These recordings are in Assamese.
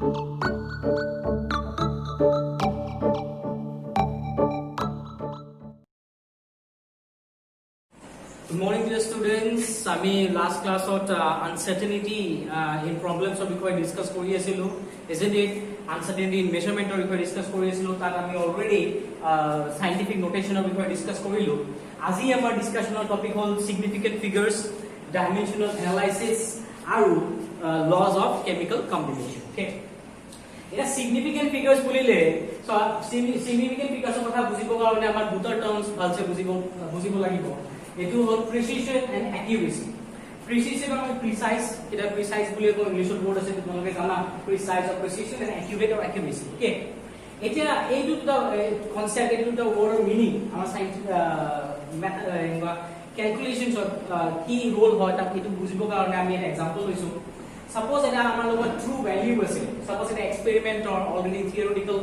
Good morning dear students. আমি last class uncertainty in problems of বিষয়ে discuss কৰি আছিলো, isn't it? Uncertainty in measurement of বিষয়ে discuss কৰি আছিলো, তাত আমি already scientific notation of বিষয়ে discuss কৰিলো. আজি আমাৰ discussion topic হল significant figures, dimensional analysis আৰু laws of chemical combination. Okay? এটা significant figures বুলিলে so significant figures কথা বুজিবৰ কাৰণে আমাৰ দুটা terms ভালছে বুজিব লাগিব. এটো হল precision and accuracy. Precision মানে precise, এটা precise বুলি কোন ইংলিশত word আছে তোমালোকে জানা, precise or precision and accurate or accuracy. Okay, এতিয়া এই দুটা concept, এই দুটা word meaning আমাৰ সাইন্স calculations কি role হয় তাক এটো বুজিবৰ কাৰণে আমি এটা example লৈছো. Suppose এটা আমাৰ লগত true value আছে, suppose এটা experiment or already theoretical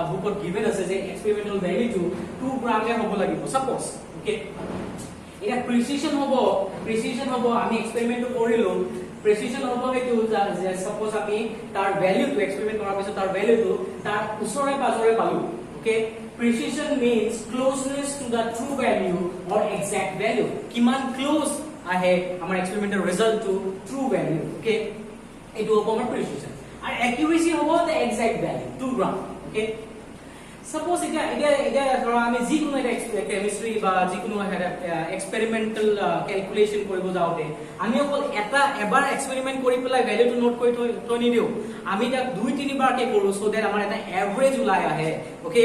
book given আছে যে experimental value to 2 gram এ হ'ব লাগিব suppose. Okay, এটা প্রিসিশন হবো আমি এক্সপেরিমেন্ট কৰিলো, প্ৰিসিশন হবো এটো যে সাপোজ আমি তাৰ ভ্যালু টু এক্সপেৰিমেন্ট কৰাৰ পিছত তাৰ ভ্যালু টু তাৰ ওচৰে পাজৰে পালো. Okay, precision means closeness to the true value or exact value. কিমান ক্লোজ আহে আমাৰ এক্সপেৰিমেন্টেৰ result to true value. Okay, এটো হ'ব আমাৰ প্ৰিসিশন. আৰ অ্যাকুৰেসি হ'ব the exact value 2 gram. Okay, suppose এটা ধৰা আমি যিকোনো এটা কেমিস্ট্ৰি বা যিকোনো এটা এক্সপেৰিমেন্টাল ক্যালকুলেশন কৰিব যাওতে আমি অকল এবাৰ এক্সপেৰিমেন্ট কৰি পেলাই ভ্যালুটো নোট কৰি থৈ নিদিও, আমি তাক 2-3 বাৰকে কৰো সো দ্যাট আমাৰ এটা এভাৰেজ ওলাই আহে. ওকে,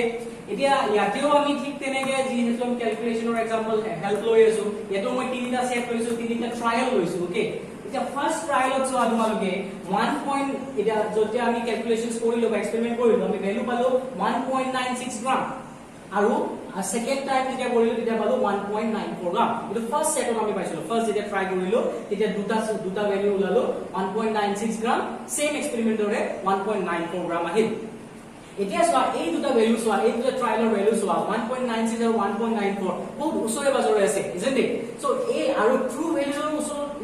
এতিয়া ইয়াতেও আমি ঠিক তেনেকে যিহেতু আমি ক্যালকুলেশনৰ এক্সাম্পল হেল্প লৈ আছো, ইয়াতো মই 3টা সেট লৈছো, 3টা ট্ৰায়াল লৈছো. ওকে, এটা ফাৰ্স্ট ট্ৰায়ালত চোৱা তোমালোকে 1 পইণ্ট এটা যেতিয়া আমি ক্যালকুলেশনস কৰিলো বা এক্সপেৰিমেন্ট কৰিলো আমি ভ্যালু পালো 1.96 গ্ৰাম আৰু সেকেন্ড টাইম যেতিয়া কৰিলো তেতিয়া পালো 1.94 গ্ৰাম. এটা ফাৰ্স্ট সেটত আমি পাইছিলো, ফাৰ্স্ট যেতিয়া ট্ৰাই কৰিলো তেতিয়া দুটা ভ্যালু ওলালো 1.96 গ্ৰাম, সেম এক্সপেৰিমেন্টৰে 1.94 গ্ৰাম আহিল. এতিয়া চোৱা এই দুটা ভ্যালু চোৱা, এই দুটা ট্ৰায়ালৰ ভ্যালু চোৱা 1.96 আৰু 1.94 বহুত ওচৰে পাজৰে আছে, isn't it? সো এই আৰু ট্ৰু ভ্যালুৰ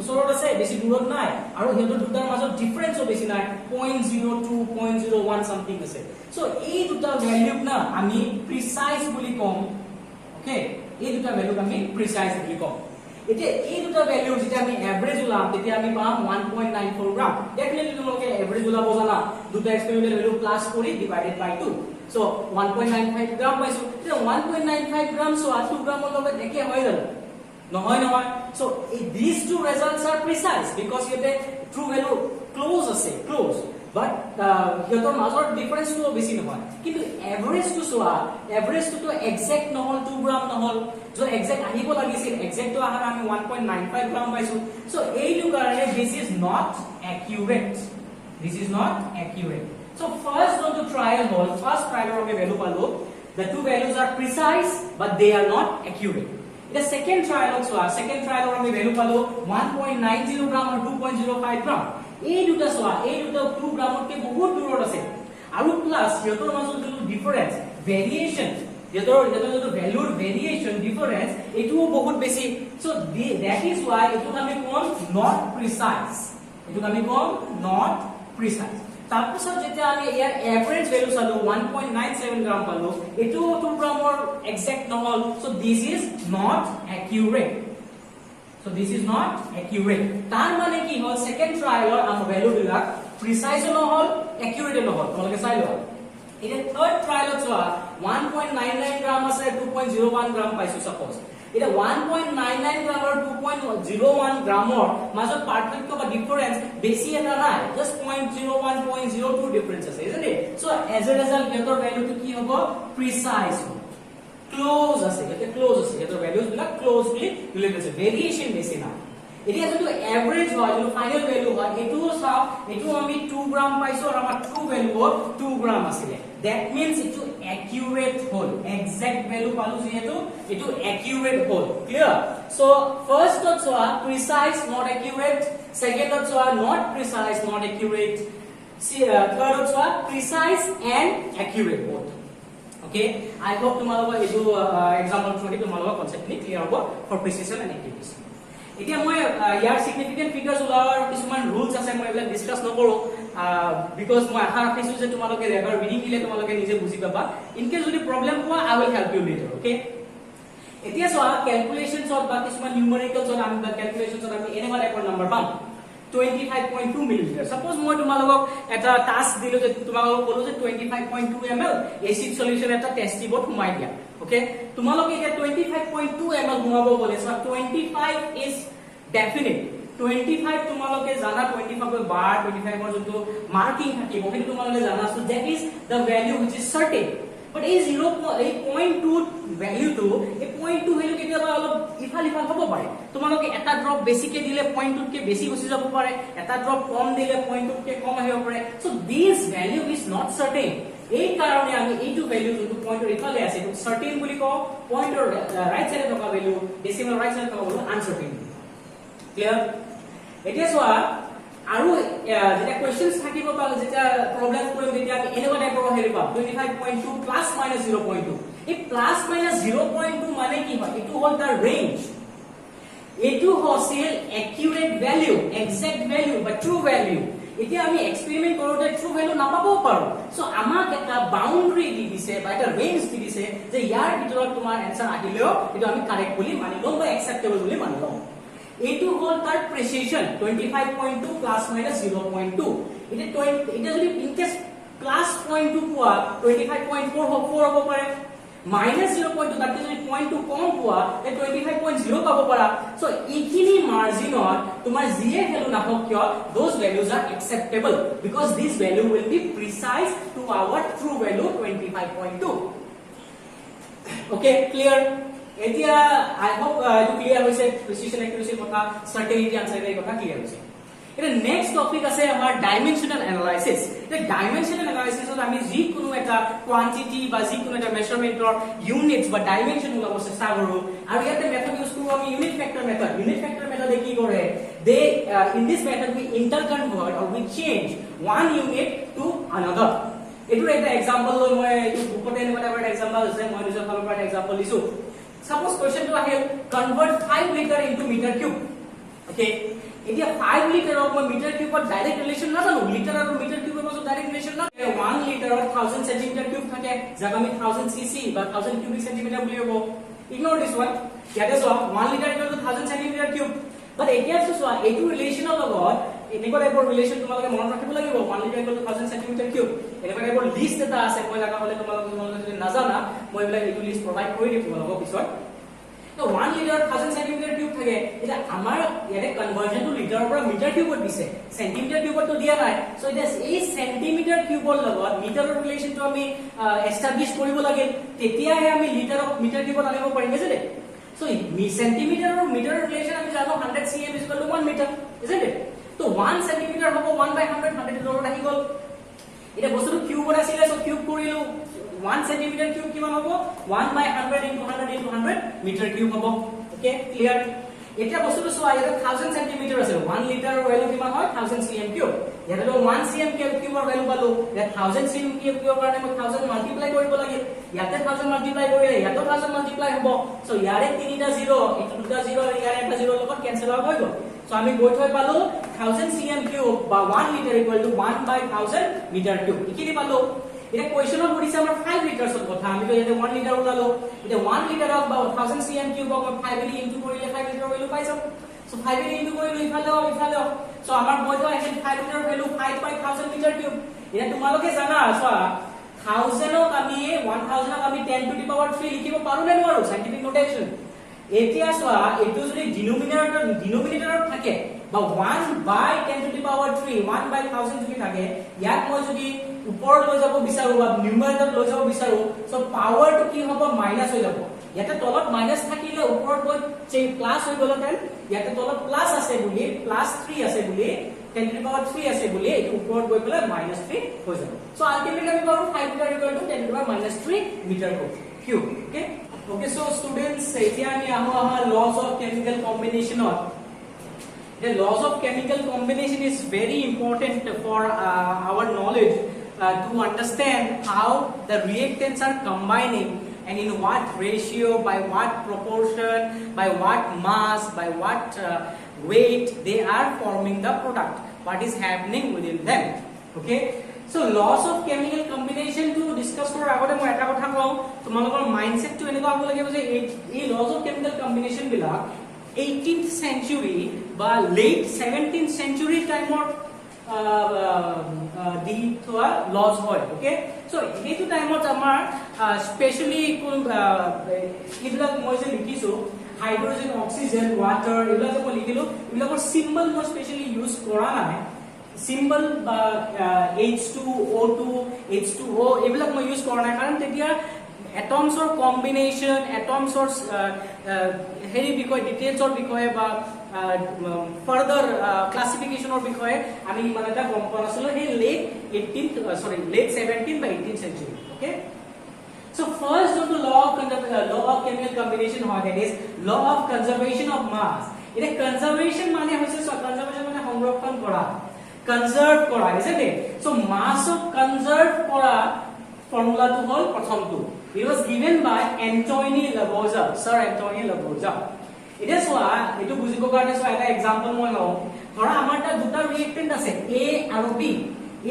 ওচৰত আছে, বেছি দূৰত নাই, আৰু হেতৰ দুটাৰ মাজত ডিফাৰেন্সও বেছি নাই, 0.02 0.01 সামথিং আছে. সো এই দুটা ভ্যালুক না আমি প্রিসাইজ বুলি কম. ওকে, এই দুটা ভ্যালুক আমি প্রিসাইজ বুলি কম. এতিয়া এই দুটা ভ্যালু যেতিয়া আমি এভারেজ উলাম তেতিয়া আমি পাম 1.94 গ্রাম. ডেফিনেটলি তোমালোকে এভারেজ উলাব জানা, দুটা এক্সপেরিমেন্টাল ভ্যালু প্লাস কৰি ডিভাইডেড বাই 2, সো 1.95 গ্ৰাম পাইছো. এতিয়া 1.95 গ্ৰাম সো 2 গ্ৰামৰ লগত একে হৈ গ'ল নহয়. So these two results are precise because here the true value close আছে, close, but হেতৰ মাজৰ ডিফাৰেন্সটো বেছি নহয়. কিন্তু এভাৰেজ টু সোৱা, এভাৰেজ টু এক্সাক্ট নহল, 2 গ্ৰাম নহল, जो एग्जैक्ट আহিব লাগিছিল, এক্সাক্ট তো আহাৰ আমি 1.95 গ্ৰাম পাইছো. সো এইটো কাৰণে this is not accurate, this is not accurate. So first on the trial hall, first trial আমি ভ্যালু পালো, the two values are precise but they are not accurate. The second trial also, second trial আমি ভ্যালু পালো 1.90 গ্রাম আৰু 2.05 গ্ৰাম. এই দুটা সোৱা, এই দুটা 2 গ্ৰামতকে বহুত দূৰত আছে, আৰু প্লাস ইহঁতৰ মাজত যিটো ডিফাৰেন্স ভেৰিয়েশন, ইহঁতৰ ভ্যালুৰ ভেৰিয়েশন ডিফাৰেন্স এটোও বহুত বেছি. সো that is why এটো আমি কম not precise, এটো আমি কম not precise. তাৰপিছত যেতিয়া আমি ইয়াৰ এভাৰেজ ভ্যালু চালো 1.97 গ্ৰাম পালো, এটো 2 গ্ৰামৰ এক্সাক্ট নহল, so this is not accurate, so this is not accurate. তাৰ মানে কি হল, সেকেন্ড ট্ৰায়ালৰ আমাৰ ভ্যালু বিলাক প্ৰিসাইজ নহল, একিউৰেট নহল. তোমালোকে চাই লোৱা. এটা থাৰ্ড ট্ৰায়ালত চোৱা 1.99 গ্ৰাম আছে, 2.01 গ্ৰাম পাইছো সাপোজ. এটা 1.99 গ্ৰাম আৰু 2.01 গ্ৰামৰ মাজত পাৰ্থক্য বা ডিফাৰেন্স বেছি এটা নাই, জাস্ট 0.01 0.02 ডিফাৰেন্স আছে, isn't it? So as a result হেতৰ ভ্যালুটো কি হ'ব, প্ৰিসাইজ হ'ব, ক্লোজ আছে, এটা ক্লোজ আছে, হেতৰ ভ্যালুজ বিলাক ক্লোজলি ৰিলেটেড আছে, ভেৰিয়েশন বেছি নাই. এতিয়া যদি এভারেজ হয়, যদি ফাইনাল ভ্যালু হয়, এটোও চাও, এটো আমি 2 গ্রাম পাইছো আৰু আমাৰ ট্ৰু ভ্যালু 2 গ্রাম আছিল. that means এটো accurate হল, exact ভ্যালু পালো যেহেতু এটো accurate hall. clear? so first dot soa precise not accurate, second dot soa not precise not accurate, third dot soa precise and accurate both. okay, I hope তোমালোকৰ এটো example থ্ৰুদি তোমালোকৰ কনসেপ্টনি ক্লিয়াৰ হ'ব for precision and accuracy. এতিয়া মই ইয়াৰ সিগনিফিকেন্ট ফিগাৰস ওলাৱাৰ কিছুমান ৰুলস আছে, মই এইবিলাক ডিসকাস নকৰো, বিকজ মই আশা ৰাখিছো যে তোমালোকে এবাৰ ৰিডিং দিলে তোমালোকে নিজে বুজি পাবা ইন কেছ যদি প্ৰবলেম পোৱা I will help you later okay এতিয়া চোৱা ক্যালকুলেশনছ বা কিছুমান নিউমেৰিকেলছ আমি বা ক্যালকুলেশনছ আমি এনেকুৱা টাইপৰ নম্বৰ পাম 25.2 মিলিলিটাৰ সাপোজ মই তোমালোকক এটা টাস্ক দিলো যে তোমালোকক ক'লো যে 25.2 ml এসিড সলিউশন এটা টেষ্ট টিউবত ঘুমাই দিয়া ওকে তোমালোকে এটা 25.2 ml ঘুমাব বলে সো 25 ইজ ডেফিনিট 25 তোমালোকে জানা 25 বাৰ 25 ৰ যোনটো মাৰ্কিং থাকিব সেইটো তোমালোকে জানা so that is the value which is certain but এই 0.2 ভ্যালুটো এই 0.2 ভ্যালু কেতিয়াবা অলপ ইফাল হ'ব পাৰে তোমালোকে এটা ড্ৰপ বেছিকে দিলে 0.2 কে বেছি গুছি যাব পাৰে এটা ড্ৰপ কম দিলে 0.2 কে কম আহিব পাৰে so this value is not certain এই কাৰণে আমি এইটো ভ্যালু যোনটো পইণ্টৰ ইফালে আছে এইটো সাৰ্টেন বুলি কওঁ পইণ্টৰ ৰাইট সাইডে থকা ভ্যালু ডেসিমেল ৰাইট সাইডে থকা ভ্যালু আনসাৰ্টেন ক্লিয়াৰ এতিয়া চোৱা আৰু যেটা কোৱেশ্চনছ থাকিব পালে যেটা প্ৰবলেম কৰিম তেতিয়া আমি এনেকুৱা টাইপৰ হেৰি পাম 25.2 প্লাস মাইনাস 0.2 এই প্লাস মাইনাস 0.2 মানে কি হয় এটো হ'ল তাৰ ৰেঞ্জ এটো হছিল একিউৰেট ভ্যালু এক্সাক্ট ভ্যালু বা ট্ৰু ভ্যালু এতিয়া আমি এক্সপেৰিমেন্ট কৰোতে ট্ৰু ভ্যালু নাপাবও পাৰো সো আমাক এটা বাউন্ডাৰী দি দিছে বা এটা ৰেঞ্জ দি দিছে যে ইয়াৰ ভিতৰত তোমাৰ আনসাৰ আহিলেও এটো আমি কাৰেক্ট বুলি মানি লম বা একসেপ্টেবল বুলি মানি লম এটো হল তার প্রিসিশন 25.2 প্লাস মাইনাস 0.2 এটা যদি ইনকেস প্লাস 0.2 পোৱা 25.4 হ'ব পাৰে মাইনাস 0.2 তাতে যদি 0.2 কম পোৱা তে 25.0 পাব পাৰা সো ইখিনি মাৰ্জিনত তোমাৰ জিয়ে ভ্যালু নাহক কিয় those values are acceptable because this value will be precise to our true value 25.2 okay clear এতিয়া আই হোপ ইট ক্লিয়ার হৈছে প্রিসিশন একুরেসি কথা সার্টেনিটি আনসার্টেনিটি কথা ক্লিয়ার হৈছে এটা নেক্সট টপিক আছে আমাৰ ডাইমেনশনাল এনালাইসিস এটা ডাইমেনশনাল এনালাইসিসত আমি যি কোনো এটা কোয়ান্টিটি বা যি কোনো এটা মেজাৰমেন্টৰ ইউনিটস বা ডাইমেনশন উলাব চেষ্টা কৰো আৰু ইয়াতে মেথড ইউজ কৰো আমি ইউনিট ফ্যাক্টৰ মেথড কি কৰে they in this method we interconvert or we change one unit to another এটোৰ এটা এক্সাম্পল লৈ মই এই বুকতে এনেকুৱা এটা এক্সাম্পল আছে মই নিজৰ ফালৰ পৰা এক্সাম্পল দিছো Suppose question to here convert 5 liter into meter cube. Okay. If 5 liter of meter cube or direct relation na jano liter or meter cube or direct relation na 1 liter or 1000 centimeter cube thake jaga mi 1000 cc ba 1000 cubic centimeter boli hobo ignore this one that is 1 liter equal to 1000 centimeter cube but এতিয়া so এইটো ৰিলেচনৰ লগত এনেকুৱা টাইপৰ ৰিলেচন তোমালোকে মনত ৰাখিব লাগিব 1 litre equal two 1000 centimetre cube এনেকুৱা টাইপৰ লিষ্ট এটা আছে মই লাগা হলে তোমালোকে যদি নাজানা মই এইবিলাক এইটো লিষ্ট প্ৰভাইড কৰি দিম তোমালোকক পিছত তো 1 লিটাৰ 1000 সেন্টিমিটাৰ কিউব থাকে এটা আমাৰ ইয়াতে কনভাৰ্জন টু লিটাৰৰ পৰা মিটাৰ কিউবত দিছে সেন্টিমিটাৰ কিউবত তো দিয়া নাই সো এটা এই সেন্টিমিটাৰ কিউবৰ লগত মিটাৰৰ ৰিলেচনটো আমি এস্টাবলিশ কৰিব লাগে তেতিয়াহে আমি লিটাৰ অফ মিটাৰ কিউবত আনিব পাৰিম বুজিলে So, centimeter or meter relation আমি জানো 100 cm is equal to 1 meter, isn't it? So 1 centimeter হ'ব 1 by 100 100 এর ওপৰত আহি গল এটা বস্তুটো কিউব আছিল সো কিউব কৰিলো 1 centimeter কিউব কিমান হ'ব 1 by 100 into 100 into 100 meter cube হ'ব ওকে ক্লিয়ার এটা বস্তুটো সো আইয়া 1000 centimeter আছে 1 লিটাৰৰ ভ্যালু কিমান হয় 1000 cm কিউব ইয়াতে 1 cm কিউবৰ ভ্যালু পালো এটা 1000 cm কিউবৰ কাৰণে মই 1000 মাল্টিপ্লাই কৰিব লাগে ইয়াতে 1000 মাল্টিপ্লাই কৰিলে ইয়াতে 1000 মাল্টিপ্লাই হ'ব সো ইয়াৰে তিনিটা 0 এটা দুটা 0 ইয়াৰে এটা 0 লগত ক্যান্সেল হৈ গ'ল সো আমি গৈ থৈ পালো 1000 cm কিউব বা 1 litre equal to 1 by 1000 metre cube ইকিনি পালো এটা কোৱেশ্চনত কৰিছে আমাৰ 5 লিটাৰছৰ কথা আমি তো ইয়াতে 1 লিটাৰ ওলালো এটা 1 লিটাৰক বা 1000 cm কিউবক 5 দি ইনটু কৰিলে 5 লিটাৰ ভ্যালু পাই যাম সো 5 দি ইনটু কৰিলে ইফালে সো আমাৰ বৈধ আছে 5 litre value 5 by 1000 metre cube এটা তোমালোকে জানা সো 1000 ক আমি 1000 ক আমি 10 to the power 3 লিখিব পাৰো নে নোৱাৰো সাইন্টিফিক নোটেশন এতিয়া সো এটো যদি ডিনোমিনেটৰত থাকে বা 1 by 10 to the power 3 1 by 1000 যদি থাকে ইয়াক মই যদি উপৰ লৈ যাব বিচাৰো বা নিউমাৰেটৰ লৈ যাব বিচাৰো সো পাৱাৰটো কি হ'ব মাইনাস হৈ যাব ইয়াতে তলত মাইনাস থাকিলে উপৰত গৈ চেই প্লাস হৈ গল তেন ইয়াতে তলত প্লাস আছে বুলি প্লাস 3 আছে বুলি 10 to the power 3 আছে বুলি এই উপৰত গৈ পেলাই মাইনাস 3 হৈ যাব সো আলটিমেটলি আমি পাবো 5 litre equal to 10 to the power minus 3 metre cube okay okay so students এতিয়া আমি আহা laws of chemical combination the laws of chemical combination is very important for our knowledge to understand how the reactants are combining and in what ratio by what proportion by what mass by what weight they are forming the product what is happening within them okay so laws of chemical combination to discuss কৰাৰ আগতে মই এটা কথা কওঁ তোমালোকৰ মাইন্ডসেট টো এনেকুৱা হ'ব লাগিব যে এই laws of chemical combination বিলাক 18th century বা late 17th century টাইমৰ দি থোৱা laws হয় okay so এইটো টাইমত আমাৰ স্পেশালি কোন এইবিলাক মই যে লিখিছো হাইড্ৰোজেন অক্সিজেন ওয়াটাৰ এইবিলাক যে মই লিখিলো এইবিলাকৰ সিম্বল মই স্পেশালি ইউজ কৰা নাই সিম্বল বা H2O2 H2O এইবিলাক মই ইউজ কৰা নাই কাৰণ তেতিয়া atoms or combination atoms or হেৰি বিষয় ডিটেইলছ অৰ বিষয় বা ফাৰ্দাৰ ক্লাসিফিকেশন অৰ বিষয় আমি মানে এটা গম পোৱা নাছিলো এই late 17th বা 18th century okay so first of the law of chemical combination হয় that is law of conservation of mass এটা conservation মানে হৈছে conservation মানে সংৰক্ষণ কৰা conserve কৰা isn't it so mass of conserve কৰা formula to হল প্ৰথমটো it was given by Antoine Lavoisier sir Antoine Lavoisier এটা সোয়া এটো বুজিব কাৰণে সোয়া এটা एग्जांपल মই লও ধৰা আমাৰ টা দুটা ৰিএক্টেন্ট আছে A আৰু B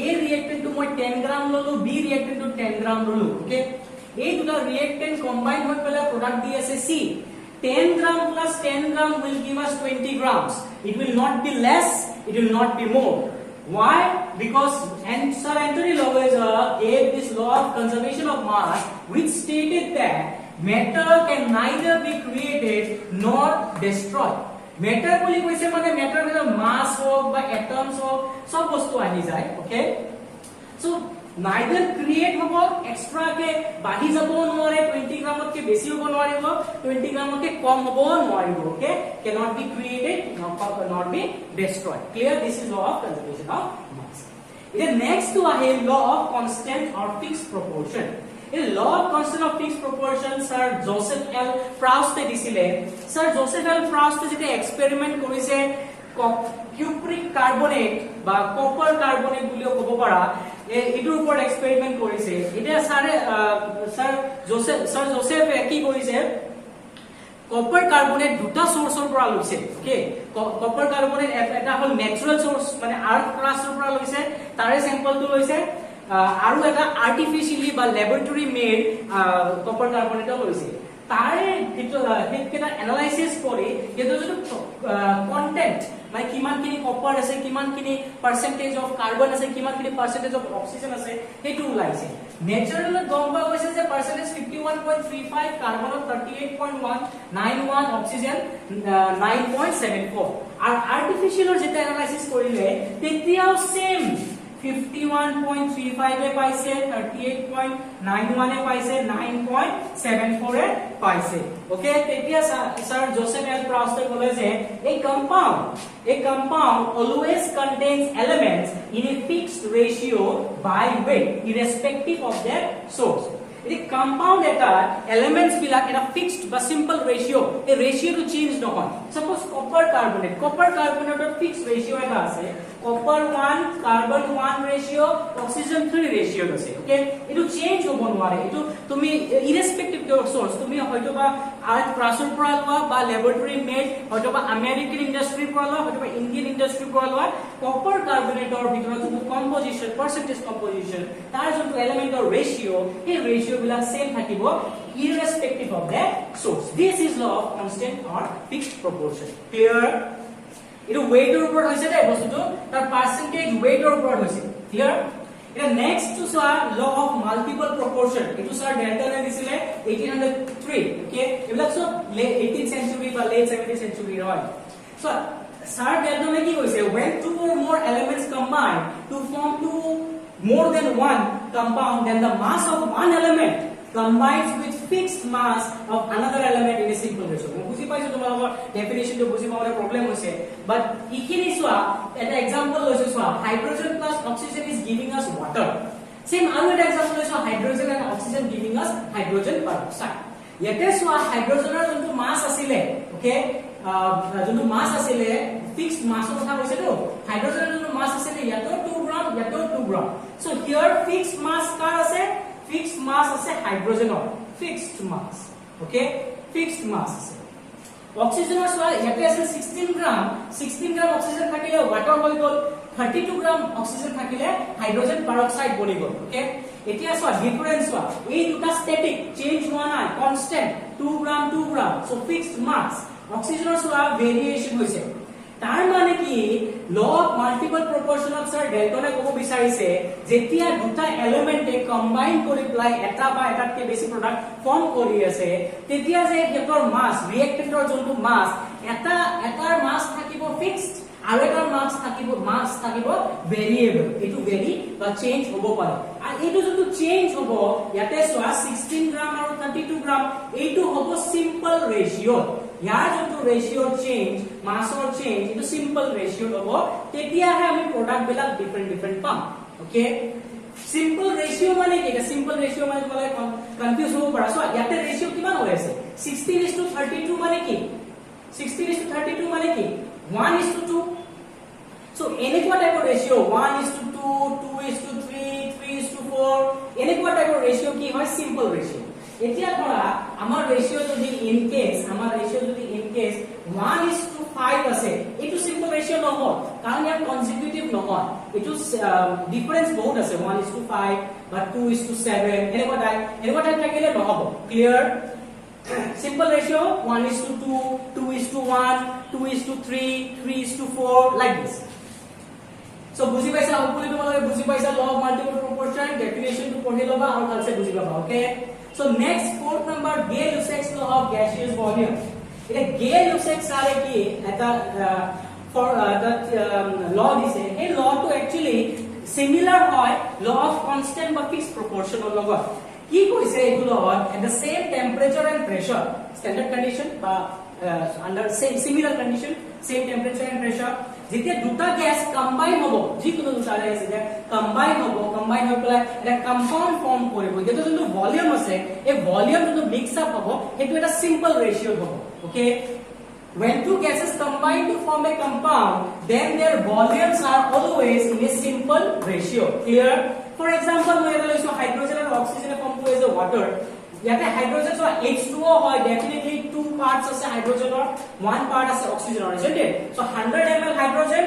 A ৰিএক্টেন্ট টো মই 10 গ্ৰাম ললো B ৰিএক্টেন্ট টো 10 গ্ৰাম ললো ওকে এই দুটা ৰিএক্টেন্ট কম্বাইন হৈ পেলে প্ৰডাক্ট দি আছে C 10 gram plus 10 gram will give us 20 grams it will not be less it will not be more why because Sir Antoine Lavoisier gave this law of conservation of mass which stated that matter can neither be created nor destroyed matter বুলি কৈছে মানে matter মানে mass হোক বা atoms হোক সব বস্তু আহি যায় okay so neither create হ'ব extra কে বাঢ়ি যাব নোৱাৰে 20 গ্ৰামতকে বেছি হ'ব নোৱাৰিব 20 গ্ৰামতকে কম হ'ব নোৱাৰিব okay cannot be created nor be destroyed clear this is law of conservation of mass the next to a law of constant or fixed proportion a law of constant or fixed proportion sir Joseph L Proust দিছিলে sir Joseph L Proust যেটা এক্সপেরিমেন্ট কৰিছে cupric carbonate বা copper carbonate বুলিও ক'ব পাৰা এটোৰ ওপৰত এক্সপেৰিমেন্ট কৰিছে এটা স্যাৰ জোসেফ কি কৰিছে কপাৰ কাৰ্বনেট দুটা সোৰ্সৰ পৰা লৈছে ওকে কপাৰ কাৰ্বনেট এটা হল নেচাৰেল সোৰ্স মানে আৰ্থ ক্লাছৰ পৰা লৈছে তাৰে স্যাম্পলটো লৈছে আৰু এটা আৰ্টিফিশিয়ালি বা ল্যাবৰেটৰি মেড কপাৰ কাৰ্বনেটও লৈছে তাৰে হেডকেটা এনালাইসিস কৰি যেটো কন্টেন্ট মানে কিমানখিনি কপাৰ আছে কিমানখিনি পাৰ্সেন্টেজ অফ কাৰ্বন আছে কিমানখিনি পাৰ্সেন্টেজ অফ অক্সিজেন আছে হেতু ওলাইছে নেচাৰেল গম পোৱা গৈছে যে পাৰ্সেন্টেজ 51.35 কাৰ্বন 38.191 অক্সিজেন 9.74 আৰ আৰ্টিফিশিয়ালৰ যেটা এনালাইসিস কৰিলে তেতিয়াও সেম 51.35 এ পাইছে 38.91 এ পাইছে 9.74 এ পাইছে ওকে তেতিয়া স্যার জোসেফ এল প্রস্ট বলে যে a compound always contains elements in a fixed ratio by weight irrespective of their source এই কম্পাউন্ড এটা এলিমেন্টস বিলাক এটা ফিক্সড বা সিম্পল রেশিও এই রেশিওটো চেঞ্জ নহয় সাপোজ কপাৰ কাৰ্বনেটৰ ফিক্সড ৰেশিও এটা আছে কপাৰ 1 কাৰ্বন 1 ৰেশিও অক্সিজেন 3 ৰেশিও আছে ওকে এটো চেঞ্জ হ'ব নোৱাৰে এটো তুমি ইৰেসপেক্টিভ অফ সোৰ্স তুমি হয়তোবা আৰ্ট ক্লাছৰ পৰা লোৱা বা ল্যাবৰেটৰি মেড হয়তোবা আমেৰিকান ইন্ডাষ্ট্ৰিৰ পৰা লোৱা হয়তোবা ইণ্ডিয়ান ইন্ডাষ্ট্ৰিৰ পৰা লোৱা কপাৰ কাৰ্বনেটৰ ভিতৰত যোনটো কম্পোজিশন পাৰ্সেন্টেজ কম্পোজিশন তাৰ যোনটো এলিমেন্টৰ ৰেশিও এই ৰেশিও বিলাক সেম থাকিব irrespective of the source this is law of constant or fixed proportion clear এটা weight এর উপর হইছে দে বস্তুটো তার পার্সেন্টেজ weight এর উপর হইছে clear এটা next to sir law of multiple proportion এটো স্যার ডেল্টনে দিছিলে 1803 ওকে এবিলাক সব 18th century বা late 17th century হয় সো স্যার ডেল্টনে কি কইছে when two or more elements combine to form two more than one compound then the mass of one element combines with fixed mass of another element in a simple ratio বুজি পাইছো তোমালোকৰ ডেফিনিশন টো বুজি পাওঁতে প্ৰবলেম হৈছে বাট ইখিনি সোয়া এটা एग्जांपल লৈছো so hydrogen plus oxygen is giving us water same আৰু এটা एग्जांपल লৈছো hydrogen and oxygen giving us hydrogen peroxide ইয়াতে সোয়া হাইড্ৰোজেনৰ যোনটো মাস আছিল ওকে যোনটো মাস আছিল fixed mass of কথা কৈছে তো হাইড্ৰোজেনৰ যোনটো মাস আছিল ইয়াতো 2 গ্ৰাম ইয়াতো 2 গ্ৰাম so here fixed mass কাৰ আছে fixed mass আছে হাইড্ৰোজেনৰ fixed mass okay fixed mass আছে অক্সিজেনৰ সোয়া ইয়াতে আছে 16 গ্ৰাম অক্সিজেন থাকিলে ওয়াটাৰ হৈ গল 32 গ্ৰাম অক্সিজেন থাকিলে হাইড্ৰোজেন পাৰক্সাইড বনি গল ওকে এতিয়া সো ডিফাৰেন্স হোৱা এই দুটা স্ট্যাটিক চেঞ্জ হোৱা নাই কনস্ট্যান্ট 2 গ্ৰাম সো ফিক্সড মাস অক্সিজেনৰ সোৱা ভেৰিয়েশন হৈছে তাৰ মানে কি ল অফ মাল্টিপল প্ৰপৰশনাল স্যাৰ ডেল্টনে ক'ব বিচাৰিছে যেতিয়া দুটা এলিমেন্টে কম্বাইন কৰি প্লাই এটা বা এটাতকে বেছি প্ৰডাক্ট ফৰ্ম কৰি আছে তেতিয়া যে হেতৰ মাস ৰিএক্টেন্টৰ যোনটো মাস এটাৰ মাস থাকিব ফিক্সড আৰু এটাৰ মাস থাকিব ভেৰিয়েবল এটো ভেৰি বা চেঞ্জ হ'ব পাৰে আৰু এটো যোনটো চেঞ্জ হ'ব ইয়াতে সোৱা 16 গ্ৰাম আৰু 32 গ্ৰাম এইটো হ'ব সিম্পল ৰেশিও ইয়াৰ যোনটো ৰেশিও চেঞ্জ মাসৰ চেঞ্জ এটো সিম্পল ৰেশিও হ'ব তেতিয়াহে আমি প্ৰডাক্ট বিলাক ডিফাৰেন্ট পাম ওকে সিম্পল ৰেশিও মানে কি সিম্পল ৰেশিও মানে তোমালে কনফিউজ হ'ব পৰা সো ইয়াতে ৰেশিও কিমান হৈ আছে 16:32 মানে কি 16:32 মানে কি 1:2 so এনেকুৱা টাইপৰ ৰেশিও 1:2 2:3 3:4 এনেকুৱা টাইপৰ ৰেশিও কি হয় সিম্পল ৰেশিও এতিয়া ধৰা আমাৰ ৰেশিও যদি ইন কেস 1:5 আছে এটো সিম্পল ৰেশিও নহয় কাৰণ ইয়াৰ কনজিকিউটিভ নহয় এটো ডিফাৰেন্স বহুত আছে 1:5 বা 2:7 এনেকুৱা টাইপ থাকিলে নহব clear simple ratio 1:2 2:1 2:3 3:4 like this so বুজি পাইছা হপফুলি তোমালোকে বুজি পাইছা law of multiple proportion definition to পঢ়ি লবা আৰু ভালছে বুজি পাবা okay so next fourth number Gay-Lussac's law of gaseous volume এটা Gay-Lussac are কি এটা for that law দিছে এই law to actually similar হয় law of constant বা fixed proportion ৰ লগত কি কৈছে এগুলো at the same temperature and pressure standard condition বা under similar condition same temperature and pressure যেতিয়া দুটা গ্যাস কম্বাইন হ'ব যিকোনো দুটা গ্যাস যে কম্বাইন হৈ পেলাই এটা কম্পাউন্ড ফর্ম কৰিব যেটো যোনটো ভলিউম আছে এই ভলিউম যোনটো মিক্স আপ হ'ব হেতু এটা সিম্পল ৰেশিও হ'ব okay when two gases combine to form a compound then their volumes are always in a simple ratio clear for example we have also hydrogen and oxygen form to as a water ইয়াতে হাইড্রোজেন so H2O হয় definitely two parts আছে হাইড্রোজেন or one part আছে oxygen isn't it so 100 ml hydrogen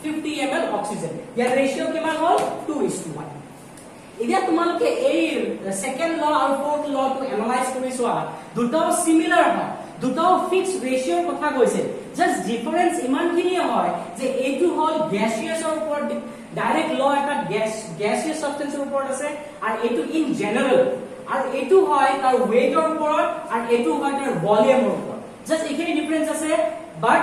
50 ml oxygen ইয়াৰ ৰেশিও কিমান হ'ল 2:1 এতিয়া তোমালোকে এই সেকেন্ড ল আৰু ফোৰ্থ ল টু এনালাইজ কৰি চোৱা দুটাও সিমিলাৰ হয় দুটাও ফিক্স ৰেশিওৰ কথা কৈছে জাস্ট ডিফাৰেন্স ইমানখিনি হয় যে এইটো হল গ্যাসিয়াছৰ ওপৰত ডাইৰেক্ট ল এটা গ্যাসিয়াছ সাবস্টেন্সৰ ওপৰত আছে আৰু এইটো ইন জেনাৰেল আৰু এইটো হয় তাৰ ওয়েটৰ ওপৰত আৰু এইটো হয় তাৰ ভলিউমৰ ওপৰত জাস্ট এখিনি ডিফাৰেন্স আছে বাট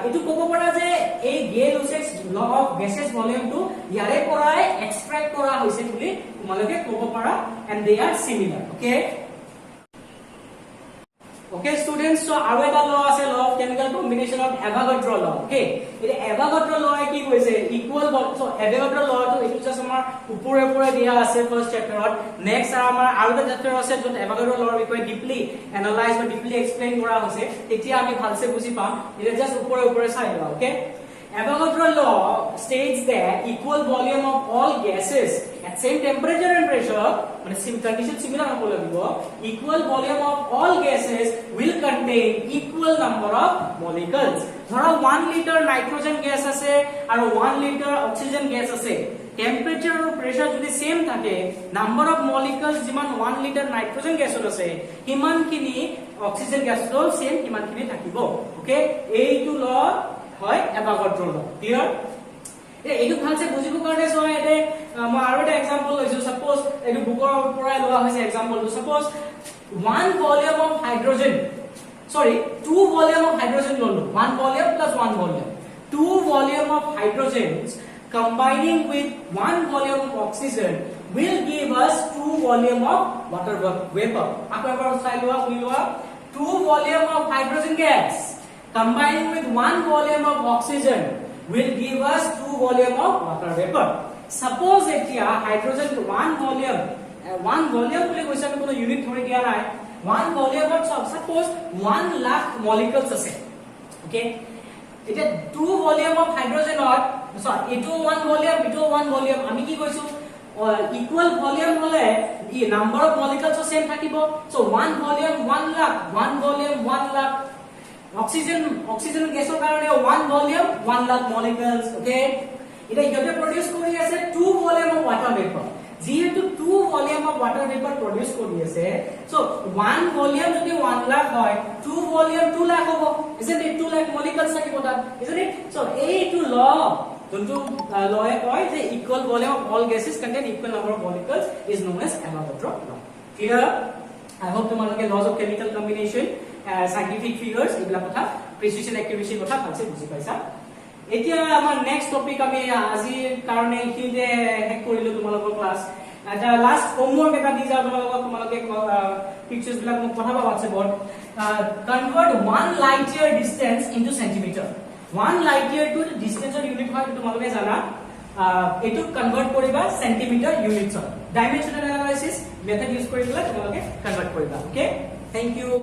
এটো ক'ব পৰা যে এই Gay-Lussac's law of gaseous volume টো ইয়াৰে পৰাই এক্সট্ৰাক্ট কৰা হৈছে বুলি তোমালোকে ক'ব পৰা and they are similar okay okay students so আৰু এটা law আছে law of chemical combination of Avogadro law okay এটা Avogadro law কি কৈছে equal so Avogadro law টো এটো জাস্ট আমাৰ ওপৰে দিয়া আছে ফাৰ্স্ট চ্যাপ্টাৰত নেক্সট আমাৰ আৰু এটা চ্যাপ্টাৰ আছে যত Avogadro law বিষয়ে ডিপলি এনালাইজ বা ডিপলি এক্সপ্লেইন কৰা হৈছে তেতিয়া আমি ভালছে বুজি পাম এটা জাস্ট ওপৰে চাই লও okay Avogadro law states that equal volume of all gases at same temperature and pressure মানে condition similar হ'ব লাগিব equal volume of all gases will contain equal number of molecules ধৰা 1 liter nitrogen gas আছে আৰু 1 liter oxygen gas আছে temperature আৰু pressure যদি সেম থাকে number of molecules যিমান 1 liter nitrogen gasৰ আছে হিমানখিনি oxygen gasৰ সেম হিমানখিনি থাকিব ওকে এইটো ল হয় Avogadro law clear এইটো ভালছে বুজিব কাৰণে সো এতে মই আৰু এটা एग्जांपल লৈছো suppose এইটো বুকৰ পৰাই লোৱা হৈছে example to suppose 1 volume of hydrogen sorry 2 volume of hydrogen lolo 1 volume plus 1 volume 2 volume of hydrogens combining with 1 volume of oxygen will give us 2 volume of water vapor akbar sai loa 2 volume of hydrogen gas combining with 1 volume of oxygen will give us 2 volume of water vapor suppose etia hydrogen 1 volume বুলি কৈছে আমি কোনো ইউনিট ধৰি দিয়া নাই 1 volume of suppose 1 lakh molecules আছে okay এটা 2 volume of hydrogen or sorry eto 1 volume আমি কি কৈছো equal volume হলে এই number of molecules same থাকিব so 1 volume 1 lakh 1 volume 1 lakh oxygen gasৰ কাৰণে 1 volume 1 lakh molecules okay এটা ইহঁতে প্ৰডিউস কৰি আছে 2 ভলিউম অফ ওয়াটাৰ ভেপৰ যেহেতু 2 ভলিউম অফ ওয়াটাৰ ভেপৰ প্ৰডিউস কৰি আছে সো 1 ভলিউম যদি 1 লাখ হয় 2 ভলিউম 2 লাখ হ'ব isn't it 2 লাখ molecules থাকিব তাত isn't it so এইটো ল যোনটো লয়ে কয় যে equal volume of all gases contain equal number of molecules is known as Avogadro law clear I hope তোমালোকে laws of chemical combination scientific figures এগুলা কথা precision accuracy কথা ভালছে বুজি পাইছা এতিয়া আমাৰ নেক্সট টপিক আমি আজি কাৰণে এইখিনিতে হেক কৰিলো তোমালোকৰ ক্লাস এটা লাষ্ট হোমৱৰ্ক এটা দি যাও তোমালোকে পিকচাৰছ বিলাক মোক পঠাবা WhatsApp-ত convert 1 light year distance into centimeter 1 light year to distance or unit হয় তোমালোকে জানা এটো কনভার্ট কৰিবা centimetre units dimensional analysis method use কৰি পেলাই তোমালোকে কনভাৰ্ট কৰিবা ওকে থ্যাংক ইউ